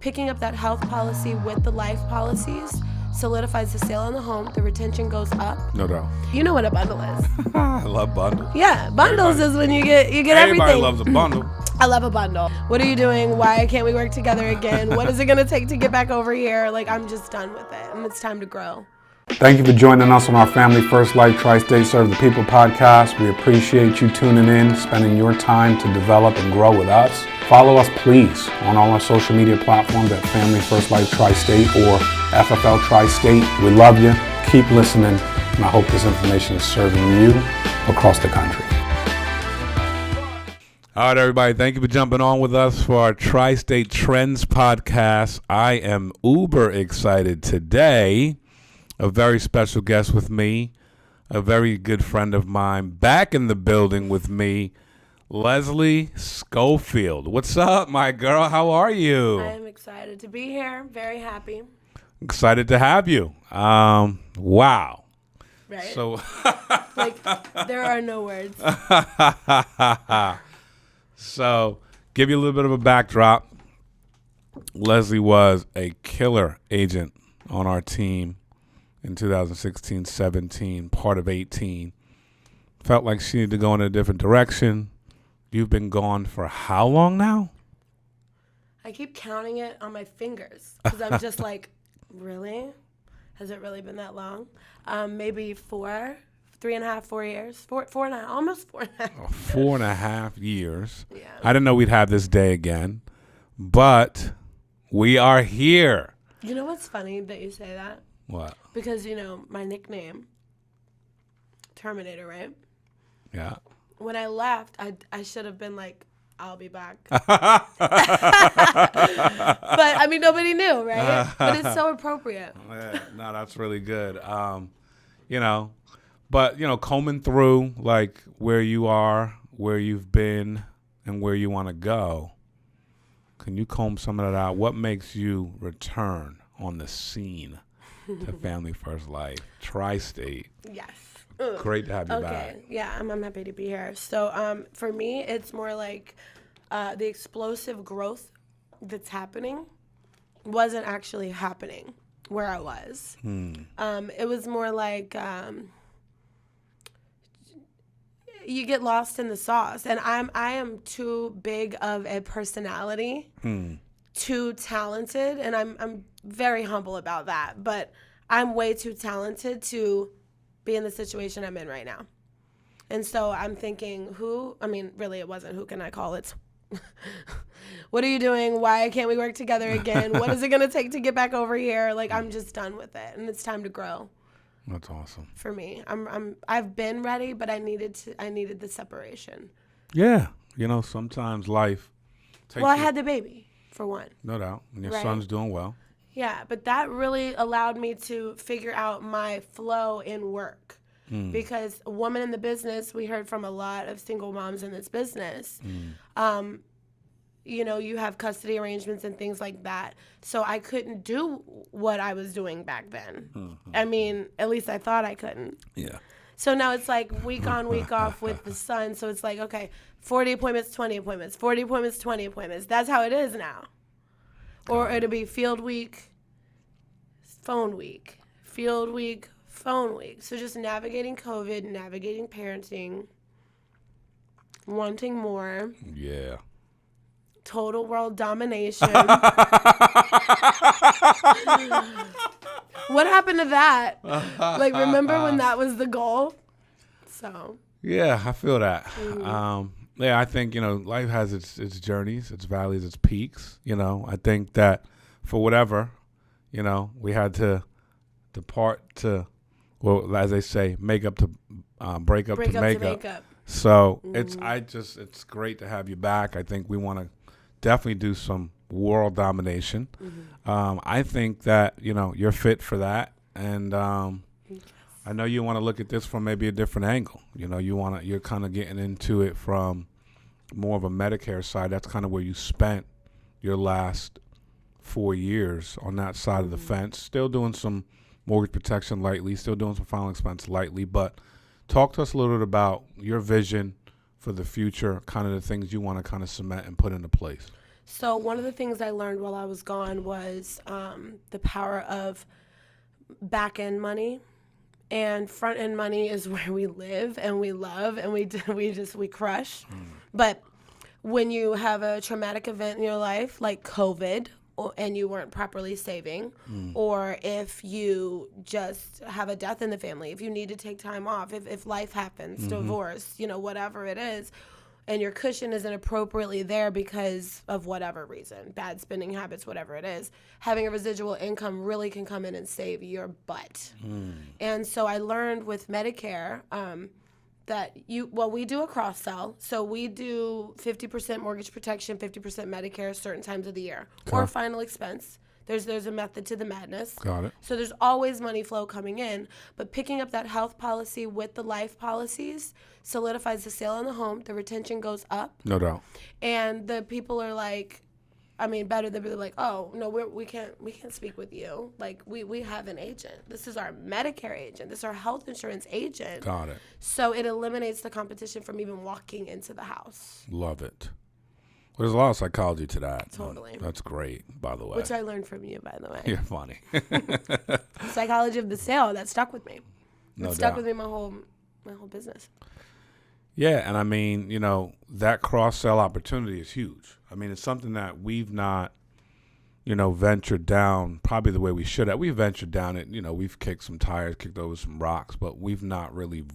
picking up that health policy with the life policies solidifies the sale on the home. The retention goes up. No doubt. You know what a bundle is. I love bundles. Yeah, bundles is when you get everything. Everybody loves a bundle. I love a bundle. What are you doing? Why can't we work together again? What is it going to take to get back over here? Like, I'm just done with it, and it's time to grow. Thank you for joining us on our Family First Life Tri-State Serve the People podcast. We appreciate you tuning in, spending your time to develop and grow with us. Follow us, please, on all our social media platforms at Family First Life Tri-State or FFL Tri-State. We love you. Keep listening, and I hope this information is serving you across the country. All right, everybody, thank you for jumping on with us for our Tri-State Trends podcast. I am uber excited today. A very special guest with me, a very good friend of mine, back in the building with me, Leslie Scofield. What's up, my girl? How are you? I am excited to be here. Very happy. Excited to have you. Wow. Right? So, like, there are no words. So, give you a little bit of a backdrop. Leslie was a killer agent on our team in 2016-17, part of 18. Felt like she needed to go in a different direction. You've been gone for how long now? I keep counting it on my fingers because I'm just like, really? Has it really been that long? Maybe 3.5, 4 years. 4.5, almost 4.5. 4.5 years. Yeah. I didn't know we'd have this day again, but we are here. You know what's funny that you say that? What? Because, you know, my nickname, Terminator, right? Yeah. When I left, I should have been like, I'll be back. But, I mean, nobody knew, right? But it's so appropriate. Yeah, no, that's really good. But, combing through, like, where you are, where you've been, and where you want to go, can you comb some of that out? What makes you return on the scene to Family First Life Tri-State? Yes. Great to have you back. Okay, yeah, I'm happy to be here. So for me, it's more like the explosive growth that's happening wasn't actually happening where I was. It was more like you get lost in the sauce, and I am too big of a personality, too talented, and I'm very humble about that, but I'm way too talented to be in the situation I'm in right now. And so I'm thinking, really it wasn't who can I call it? What are you doing? Why can't we work together again? What is it going to take to get back over here? Like, I'm just done with it, and it's time to grow. That's awesome. For me, I've been ready, but I needed the separation. Yeah. Sometimes life takes I had the baby, for one. No doubt. And your Right. son's doing well. Yeah, but that really allowed me to figure out my flow in work. Because a woman in the business, we heard from a lot of single moms in this business, you have custody arrangements and things like that. So I couldn't do what I was doing back then. I mean, at least I thought I couldn't. Yeah. So now it's like week on, week off with the son. So it's like, okay, 40 appointments, 20 appointments, 40 appointments, 20 appointments. That's how it is now. Or it'll be field week, phone week, field week, phone week. So just navigating COVID, navigating parenting, wanting more. Yeah. Total world domination. What happened to that? Like, remember when that was the goal? So. Yeah, I feel that. I think, life has its journeys, its valleys, its peaks. I think that for whatever, we had to depart to, well, as they say, make up to break up to make up. So it's great to have you back. I think we want to definitely do some world domination. I think that, you're fit for that. And I know you want to look at this from maybe a different angle. You're kind of getting into it from more of a Medicare side. That's kind of where you spent your last 4 years on that side of the fence, still doing some mortgage protection lightly, still doing some final expense lightly. But talk to us a little bit about your vision for the future, kind of the things you want to kind of cement and put into place. So one of the things I learned while I was gone was the power of back end money. And front end money is where we live and we love and we crush. But when you have a traumatic event in your life, like COVID, and you weren't properly saving, or if you just have a death in the family, if you need to take time off, if life happens, divorce, whatever it is, and your cushion isn't appropriately there because of whatever reason, bad spending habits, whatever it is, having a residual income really can come in and save your butt. And so I learned with Medicare that we do a cross sell. So we do 50% mortgage protection, 50% Medicare certain times of the year, or final expense. There's a method to the madness. Got it. So there's always money flow coming in, but picking up that health policy with the life policies solidifies the sale on the home. The retention goes up. No doubt. And the people are like, better than be like, oh no, we can't speak with you. Like we have an agent. This is our Medicare agent. This is our health insurance agent. Got it. So it eliminates the competition from even walking into the house. Love it. There's a lot of psychology to that. Totally. That's great, by the way. Which I learned from you, by the way. You're funny. Psychology of the sale, that stuck with me. No stuck doubt. with me my whole business. Yeah, and that cross-sell opportunity is huge. It's something that we've not, ventured down probably the way we should have. We've ventured down it, we've kicked some tires, kicked over some rocks, but we've not really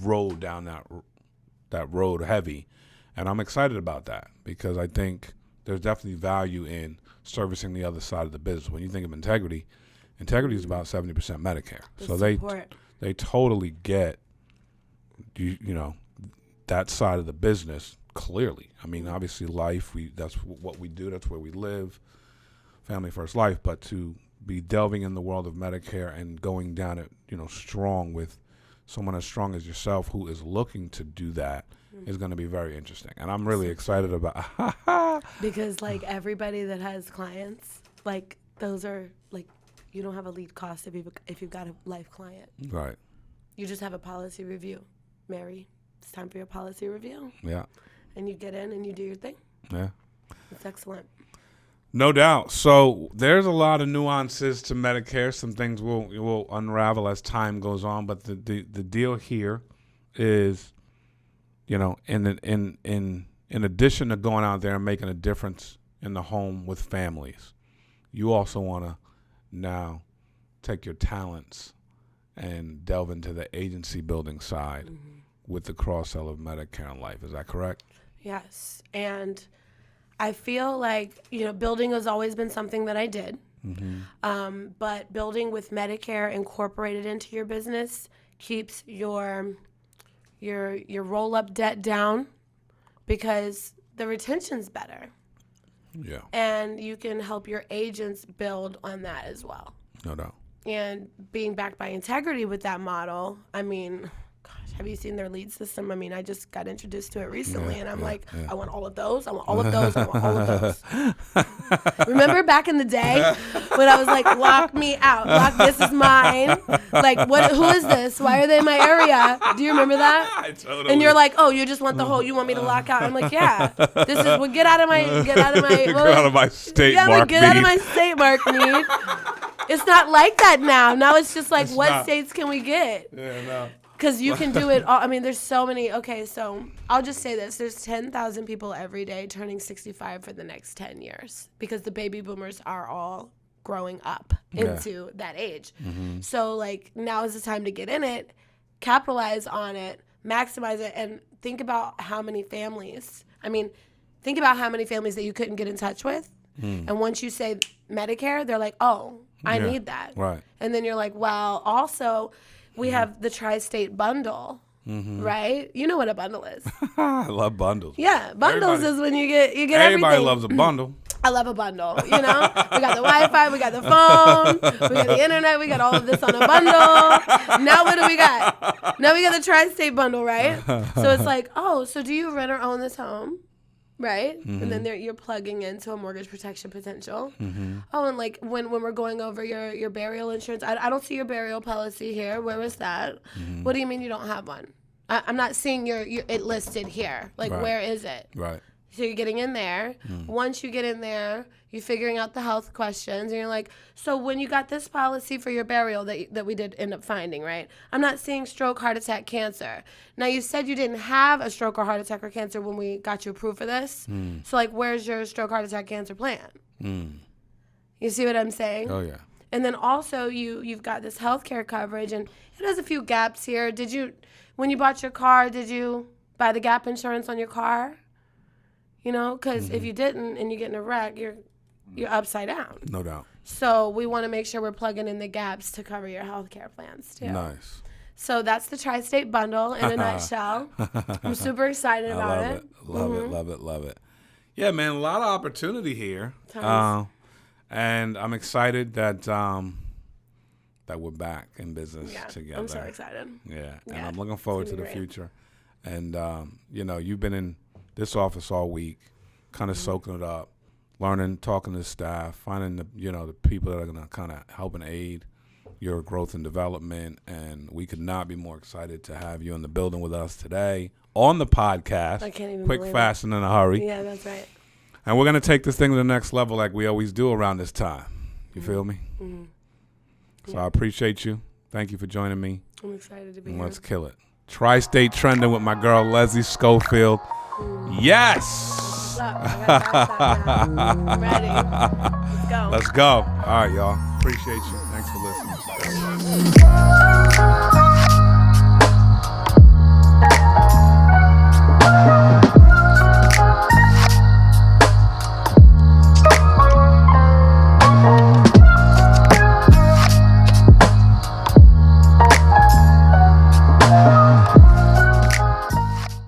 rolled down that road heavy. And I'm excited about that because I think there's definitely value in servicing the other side of the business. When you think of integrity is about 70% Medicare. So they totally get that side of the business clearly. Obviously life, that's what we do, that's where we live, family first life, but to be delving in the world of Medicare and going down it, strong with someone as strong as yourself who is looking to do that is going to be very interesting. And I'm really excited about because everybody that has clients, those are you don't have a lead cost if you've got a life client. Right. You just have a policy review. Mary, it's time for your policy review. Yeah. And you get in and you do your thing. Yeah. It's excellent. No doubt. So there's a lot of nuances to Medicare. Some things will unravel as time goes on, but the deal here is, in addition to going out there and making a difference in the home with families, you also want to now take your talents and delve into the agency building side with the cross-sell of Medicare and Life. Is that correct? Yes. And I feel like, building has always been something that I did. But building with Medicare incorporated into your business keeps your roll-up debt down because the retention's better. Yeah. And you can help your agents build on that as well. No doubt. And being backed by integrity with that model, have you seen their lead system? I just got introduced to it recently, and I'm I want all of those. I want all of those. I want all of those. Remember back in the day when I was like, lock me out. This is mine. Who is this? Why are they in my area? Do you remember that? I totally. And you're like, oh, you just want the whole, you want me to lock out. I'm like, yeah. This is, get out of my get out of my state mark get out of my state mark mead. It's not like that now. Now it's just like, what states can we get? Yeah, no. Because you can do it all. There's so many. Okay, so I'll just say this. There's 10,000 people every day turning 65 for the next 10 years because the baby boomers are all growing up into that age. So, now is the time to get in it, capitalize on it, maximize it, and think about how many families. Think about how many families that you couldn't get in touch with. And once you say Medicare, they're like, oh, I need that. Right. And then you're like, well, also, we have the tri-state bundle, right? You know what a bundle is. I love bundles. Yeah, bundles is when you get everybody everything. Loves a bundle. I love a bundle, We got the Wi-Fi, we got the phone, we got the internet, we got all of this on a bundle. Now what do we got? Now we got the tri-state bundle, right? So it's like, oh, so do you rent or own this home? Right? And then you're plugging into a mortgage protection potential. Oh, and when we're going over your burial insurance, I don't see your burial policy here. Where is that? What do you mean you don't have one? I'm not seeing your it listed here. Right. Where is it? Right. So you're getting in there. Once you get in there, you're figuring out the health questions, and you're like, so when you got this policy for your burial that we did end up finding, right? I'm not seeing stroke, heart attack, cancer. Now, you said you didn't have a stroke or heart attack or cancer when we got you approved for this. So, like, where's your stroke, heart attack, cancer plan? You see what I'm saying? Oh, yeah. And then also you've got this healthcare coverage, and it has a few gaps here. When you bought your car, did you buy the gap insurance on your car? You know, because if you didn't and you get in a wreck, you're upside down. No doubt. So we want to make sure we're plugging in the gaps to cover your healthcare plans too. Nice. So that's the Tri-State Bundle in a nutshell. I'm super excited about it. Love it. Yeah, man, a lot of opportunity here. And I'm excited that we're back in business together. I'm so excited. Yeah, and I'm looking forward to the future. And, you've been in this office all week, kind of soaking it up, learning, talking to the staff, finding the people that are going to kind of help and aid your growth and development. And we could not be more excited to have you in the building with us today on the podcast. I can't even Quick, believe fast, and in a hurry. Yeah, that's right. And we're going to take this thing to the next level like we always do around this time. You feel me? So I appreciate you. Thank you for joining me. I'm excited to be here. Let's kill it. Tri-State Trending with my girl, Leslie Scofield. Yes! What's up? I gotta now. I'm ready. Let's go. Let's go. All right, y'all. Appreciate you. Thanks for listening.